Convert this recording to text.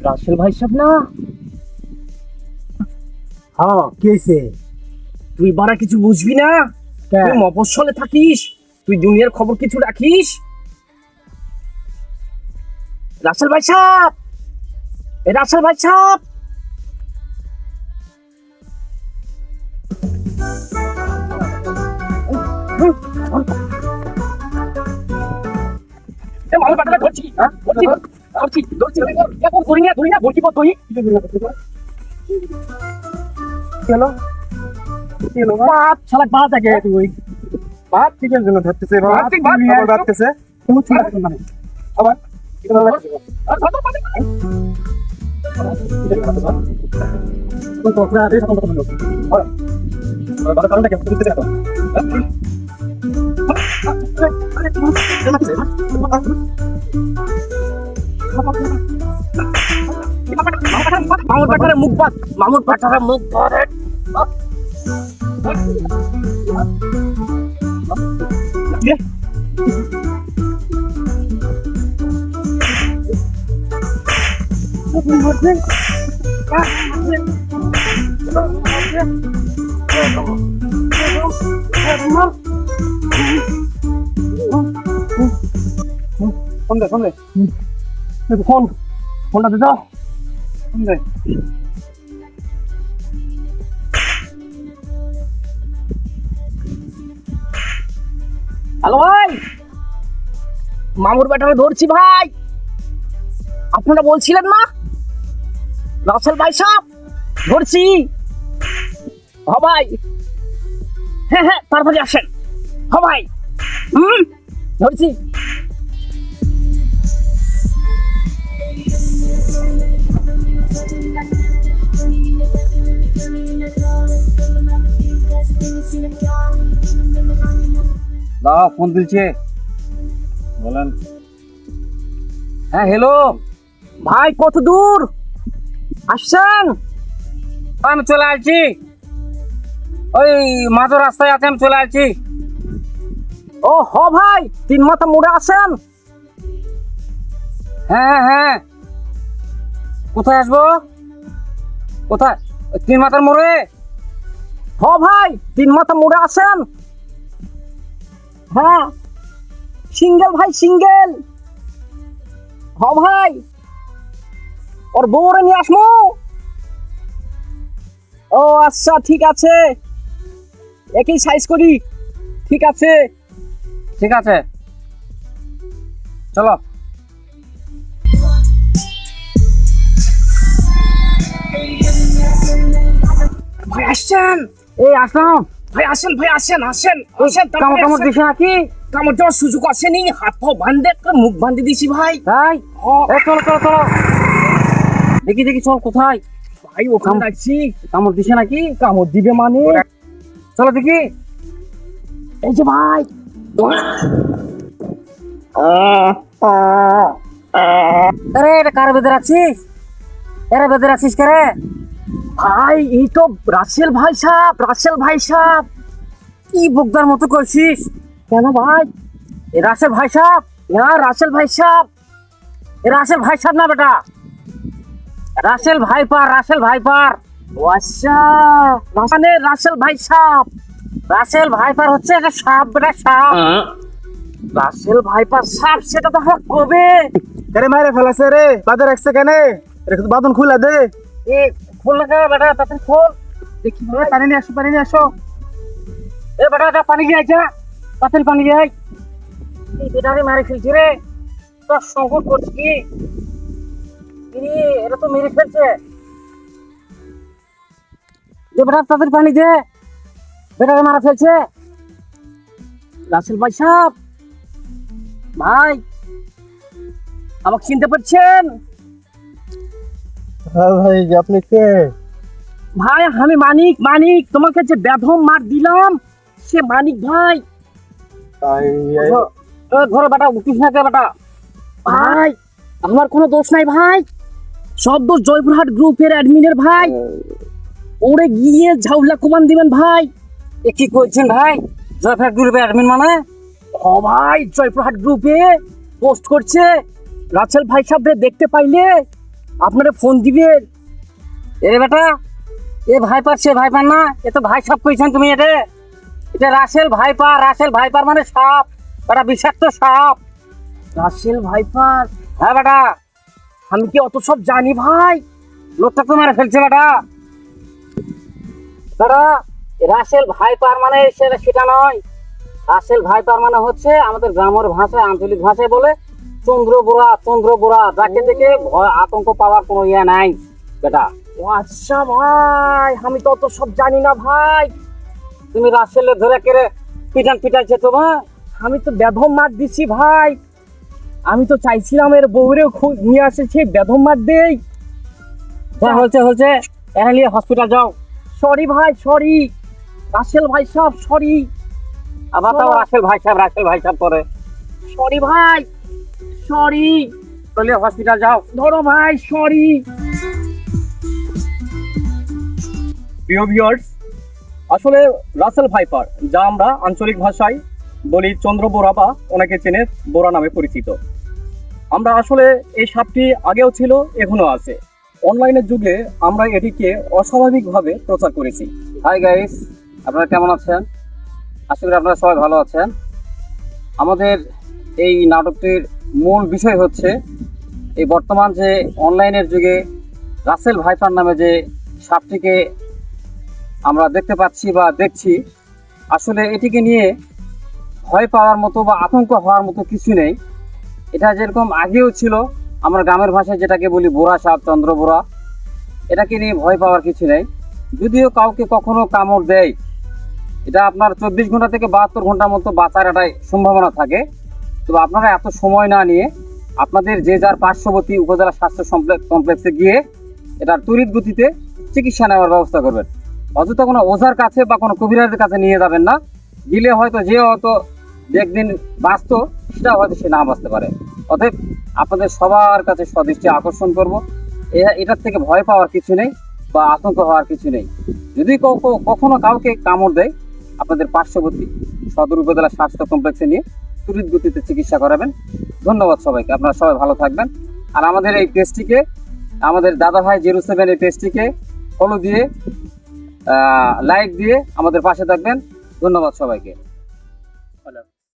রাসেল ভাই সাহেব না? হ্যাঁ, কি হয়েছে? তুই বারা কিছু বুঝবি না? তুই মফস্বলে থাকিস, তুই দুনিয়ার খবর কিছু রাখিস? রাসেল ভাই সাহেব, রাসেল ভাই সাহেব, মামুর পাটাটা ধরছি, ধরছি, এখন ধরি না বলছি তুই চলো বাপ শালা বাদ আগে তুই বাপ কিসের জন্য ধরতেছে? বাবা আবার ধরতেছে। তুমি ছোট মানে আবার তুই তো না রে সকল কথা বলো বাবা কারণটা কেমন করতে দেখো মামুর পাটারে মুখ বাদ, মামুর পাটারে মুখ ধরে ফোনটা দে দাও। হ্যালো ভাই, মামুর ব্যাটারে ধরছি ভাই। আপনারা বলছিলেন না রাসেল ভাই সাহেব? ধরছি। হ্যাঁ ভাই, হ্যাঁ তাড়াতাড়ি আসেন। হ্যাঁ ভাই, ধরছি। দাও, ফোন দিচ্ছে, বলেন। হ্যাঁ হ্যালো ভাই, কত দূর আসছেন? আমি চলে আসছি, ওই মাঝ রাস্তায় আছে, আমি চলে আসছি। ও ভাই, 3 মাথা মোড়ে আসেন। হ্যাঁ, কোথায় আসবো? কোথায়? 3 মাথার মোড়ে? ভাই, 3 মাথা মোড়ে আসেন। হ্যাঁ, সিঙ্গেল ভাই, সিঙ্গেল। ভাই, ওর বউরে নিয়ে আসমো। ও আচ্ছা, ঠিক আছে, একই সাইজ করি। ঠিক আছে চলো। ভাই আসছেন? এই আসলাম ভাই আসেন, ভাই আসেন। কামড় দিছে নাকি? কামড় দেওয়ার সুযোগ আসেনি, হাত পা বান্ধে মুখ বান্ধে দিছি ভাই। তাই? চলো, দেখি চল। কোথায় ভাই? ওখানে যাচ্ছি। কামড় দিছে নাকি? কামড় দিবে মানে? চলো দেখি। এই যে ভাই, আরে এটা কার বেঁধে রাখছিস? এরা বেঁধে রাখছিস কারে? ভাই এই তো রাসেল ভাই সাহেব। কি বুকদার মতো করছিস কেন ভাই? এ রাসেল ভাই সাহেব? রাসেল ভাই সাহেব। এ রাসেল ভাই সাহেব না বেটা, রাসেল ভাইপার। ও আচ্ছা, মানে রাসেল ভাই সাহেব। রাসেল ভাইপার হচ্ছে একটা সাপ বেটা, সাপ। রাসেল ভাইপার সাহেব, সেটা তো আমরা কবে আরে মারে ফেলাছে রে, বাদে রাখছে কেন? বাদন খুলে দে। এ খোল না বেটা, তাতে খোল। দেখি ভাই, পানি নিয়ে আসো। এ বেটা পানি নিয়ে আয়, পাতিল পানি নিয়ে আয়। এই বেটারে মারে ফেলছি রে, তোর সংকট করছি কি? এটা তো মেরে ফেলছে। বেটা তাদের পানি দে, বেটারে মারা ফেলছে। রাসেল ভাই সাহেব, ভাই আমাকে চিনতে পারছেন? হ্যাঁ ভাই, আপনি কে? ভাই আমি মানিক, তোমাকে যে বেধম মার দিলাম সে মানিক ভাই। ধরো বেটা, উঠিস না কে বেটা? ভাই আমার কোনো দোষ নাই ভাই, সব দোষ জয়পুরহাট গ্রুপের অ্যাডমিনের ভাই। ওরে গিয়ে ঝাউলা কমান দিবেন ভাই। এ কি করছেন ভাই? জয়ফ্যাট গ্রুপের অ্যাডমিন মানে? ও ভাই জয়পুরহাট গ্রুপে পোস্ট করছে, রাসেল ভাই সাহেবরে দেখতে পাইলে আপনারে ফোন দিবেন। এ বেটা, এ ভাইপার সে ভাইপার না, এ তো ভাই সাপ কইছেন তুমি। এটা রাসেল ভাইপার। রাসেল ভাইপার মানে সাপ বেটা, বিষাক্ত সাপ। Russell viper? হ্যাঁ বেটা। আমি কি অত সব জানি ভাই? লোকটা তো মেরে ফেলছে বেটা। বেটা, রাসেল ভাইপার মানে সেটা নয়। রাসেল ভাইপার মানে হচ্ছে আমাদের গ্রামের ভাষায়, আঞ্চলিক ভাষায় বলে চন্দ্রবোরা। চন্দ্রবোরা যাকে দেখে ভয় আতঙ্ক পাওয়ার কোনো ইয়ে নাই বেটা। ও আচ্ছা ভাই, আমি তো অত সব জানি না ভাই। তুমি রাসেলে ধরে কেড়ে পিটাইছে তোমার? আমি তো বেদম মার দিছি ভাই, আমি তো চাইছিলাম এর বউরে নিয়ে আসে সেই বেদম মার দেই। যা হচ্ছে এনে নিয়ে হসপিটাল যাও। সরি ভাই সরি, রাসেল ভাই সাহেব সরি। আবার তো রাসেল ভাই সাহেব করে। সরি ভাই সরি, চলে হসপিটাল যাও। ধরো ভাই সরি। প্রিয় ভিউয়ার্স, আসলে রাসেল ভাইপার, যা আমরা আঞ্চলিক ভাষায় বলি চন্দ্র বোরা বা ওনাকে চেনে বোরা নামে পরিচিত, আমরা আসলে এই সাপটি আগেও ছিল, এখনো আছে। অনলাইনের যুগে আমরা এটিকে অস্বাভাবিকভাবে প্রচার করেছি। হাই গাইস, আপনারা কেমন আছেন? আশা করি আপনারা সবাই ভালো আছেন। আমাদের এই নাটকটির মূল বিষয় হচ্ছে এই বর্তমান যে অনলাইনের যুগে রাসেল ভাইপার নামে যে সাপটিকে আমরা দেখতে পাচ্ছি বা দেখছি, আসলে এটিকে নিয়ে ভয় পাওয়ার মতো বা আতঙ্ক হওয়ার মতো কিছু নেই। এটা যেরকম আগেও ছিল, আমরা গ্রামের ভাষায় যেটাকে বলি বোরা সাপ, চন্দ্র বোরা, এটাকে নিয়ে ভয় পাওয়ার কিছু নেই। যদিও কাউকে কখনো কামড় দেয়, এটা আপনার 24 ঘন্টা থেকে 72 ঘন্টার মতো বাঁচার একটা সম্ভাবনা থাকে। তবে আপনারা এত সময় না নিয়ে আপনাদের যে যার পার্শ্ববর্তী উপজেলা স্বাস্থ্য কমপ্লেক্সে গিয়ে এটার তড়িৎ গতিতে চিকিৎসা নেওয়ার ব্যবস্থা করবেন। অযথা কোনো ওঝার কাছে বা কোনো কবিরাজের কাছে নিয়ে যাবেন না। গেলে হয়তো যে হয়তো একদিন বাঁচত, সেটা হয়তো সে না বাঁচতে পারে। অতএব আপনাদের সবার কাছে সদৃষ্টি আকর্ষণ করব, এটার থেকে ভয় পাওয়ার কিছু নেই বা আতঙ্ক হওয়ার কিছু নেই। যদি কখনো কাউকে কামড় দেয়, আপনাদের পার্শ্ববর্তী সদর উপজেলা স্বাস্থ্য কমপ্লেক্সে নিয়ে তড়িৎ গতিতে চিকিৎসা করাবেন। ধন্যবাদ সবাইকে, আপনারা সবাই ভালো থাকবেন। আর আমাদের এই পেজটিকে, আমাদের দাদা ভাই 07 এই পেজটিকে ফলো দিয়ে লাইক দিয়ে আমাদের পাশে থাকবেন। ধন্যবাদ সবাইকে।